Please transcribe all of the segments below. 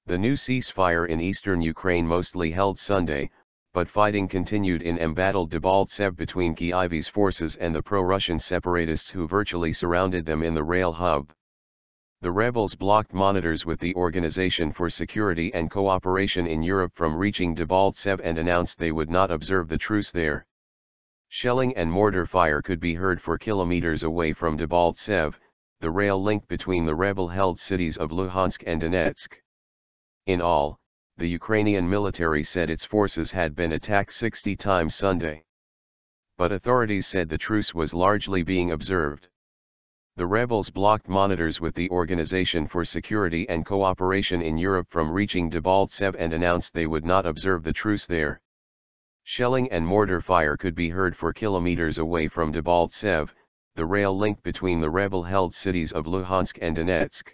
The new ceasefire in eastern Ukraine mostly held Sunday, but fighting continued in embattled Debaltseve between Kyiv's forces and the pro-Russian separatists who virtually surrounded them in the rail hub. The rebels blocked monitors with the Organization for Security and Cooperation in Europe from reaching Debaltseve and announced they would not observe the truce there. Shelling and mortar fire could be heard for kilometers away from Debaltseve, the rail link between the rebel-held cities of Luhansk and Donetsk. In all, the Ukrainian military said its forces had been attacked 60 times Sunday. But authorities said the truce was largely being observed. The rebels blocked monitors with the Organization for Security and Cooperation in Europe from reaching Debaltseve and announced they would not observe the truce there. Shelling and mortar fire could be heard for kilometers away from Debaltseve, the rail link between the rebel-held cities of Luhansk and Donetsk.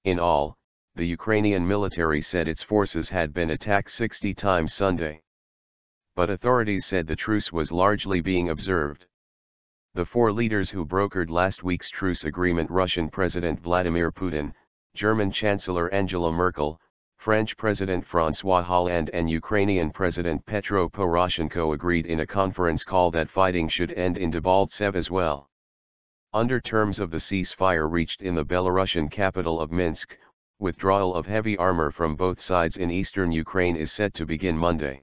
In all, the Ukrainian military said its forces had been attacked 60 times Sunday. But authorities said the truce was largely being observed. The four leaders who brokered last week's truce agreement, Russian President Vladimir Putin, German Chancellor Angela Merkel, French President François Hollande and Ukrainian President Petro Poroshenko, agreed in a conference call that fighting should end in Debaltseve as well. Under terms of the ceasefire reached in the Belarusian capital of Minsk, withdrawal of heavy armor from both sides in eastern Ukraine is set to begin Monday.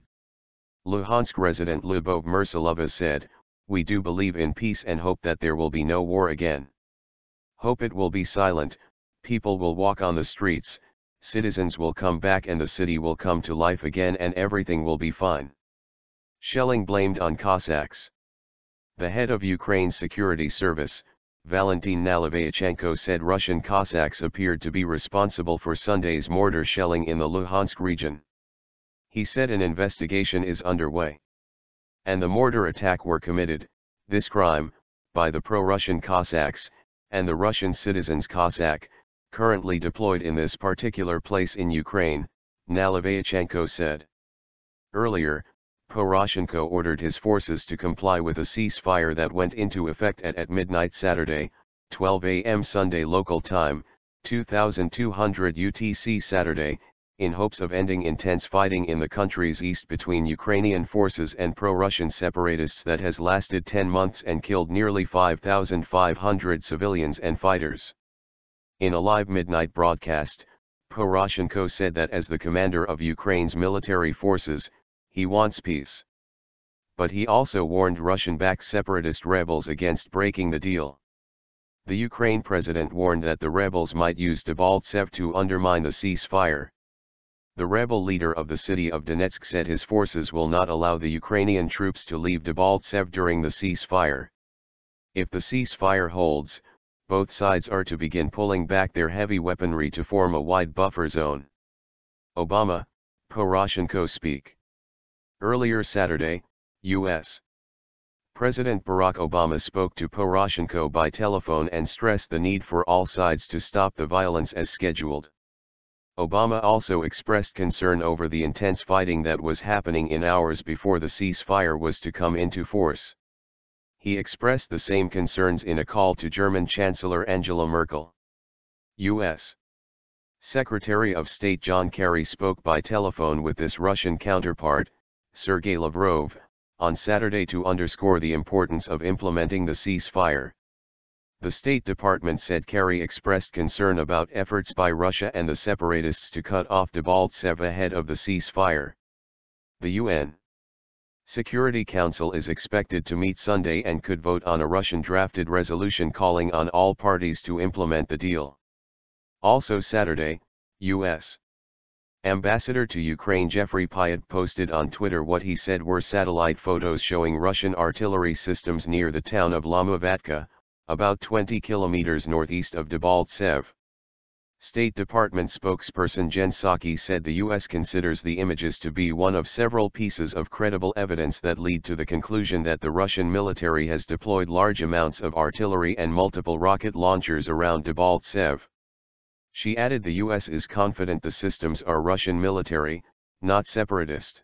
Luhansk resident Lyubov Mersilova said, "We do believe in peace and hope that there will be no war again. Hope it will be silent, people will walk on the streets, citizens will come back and the city will come to life again and everything will be fine." Shelling blamed on Cossacks. The head of Ukraine's security service, Valentin Nalyvaichenko, said Russian Cossacks appeared to be responsible for Sunday's mortar shelling in the Luhansk region. He said an investigation is underway. And the mortar attack were committed, this crime, by the pro-Russian Cossacks, and the Russian citizens Cossack, currently deployed in this particular place in Ukraine, Nalyvaichenko said. Earlier, Poroshenko ordered his forces to comply with a ceasefire that went into effect at midnight Saturday, 12 a.m. Sunday local time, 2200 UTC Saturday, in hopes of ending intense fighting in the country's east between Ukrainian forces and pro-Russian separatists that has lasted 10 months and killed nearly 5,500 civilians and fighters. In a live midnight broadcast, Poroshenko said that as the commander of Ukraine's military forces, he wants peace. But he also warned Russian-backed separatist rebels against breaking the deal. The Ukraine president warned that the rebels might use Debaltseve to undermine the ceasefire. The rebel leader of the city of Donetsk said his forces will not allow the Ukrainian troops to leave Debaltseve during the ceasefire. If the ceasefire holds, both sides are to begin pulling back their heavy weaponry to form a wide buffer zone. Obama, Poroshenko speak. Earlier Saturday, U.S. President Barack Obama spoke to Poroshenko by telephone and stressed the need for all sides to stop the violence as scheduled. Obama also expressed concern over the intense fighting that was happening in hours before the ceasefire was to come into force. He expressed the same concerns in a call to German Chancellor Angela Merkel. U.S. Secretary of State John Kerry spoke by telephone with his Russian counterpart, Sergei Lavrov, on Saturday to underscore the importance of implementing the ceasefire. The State Department said Kerry expressed concern about efforts by Russia and the separatists to cut off Debaltseve ahead of the ceasefire. The UN Security Council is expected to meet Sunday and could vote on a Russian-drafted resolution calling on all parties to implement the deal. Also Saturday, U.S. Ambassador to Ukraine Jeffrey Pyatt posted on Twitter what he said were satellite photos showing Russian artillery systems near the town of Lamovatka, about 20 kilometers northeast of Debaltseve. State Department spokesperson Jen Psaki said the U.S. considers the images to be one of several pieces of credible evidence that lead to the conclusion that the Russian military has deployed large amounts of artillery and multiple rocket launchers around Debaltseve. She added the U.S. is confident the systems are Russian military, not separatist.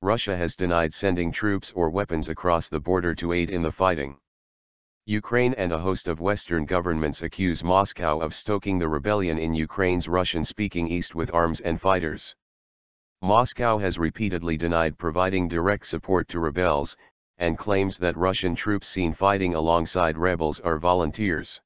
Russia has denied sending troops or weapons across the border to aid in the fighting. Ukraine and a host of Western governments accuse Moscow of stoking the rebellion in Ukraine's Russian-speaking east with arms and fighters. Moscow has repeatedly denied providing direct support to rebels, and claims that Russian troops seen fighting alongside rebels are volunteers.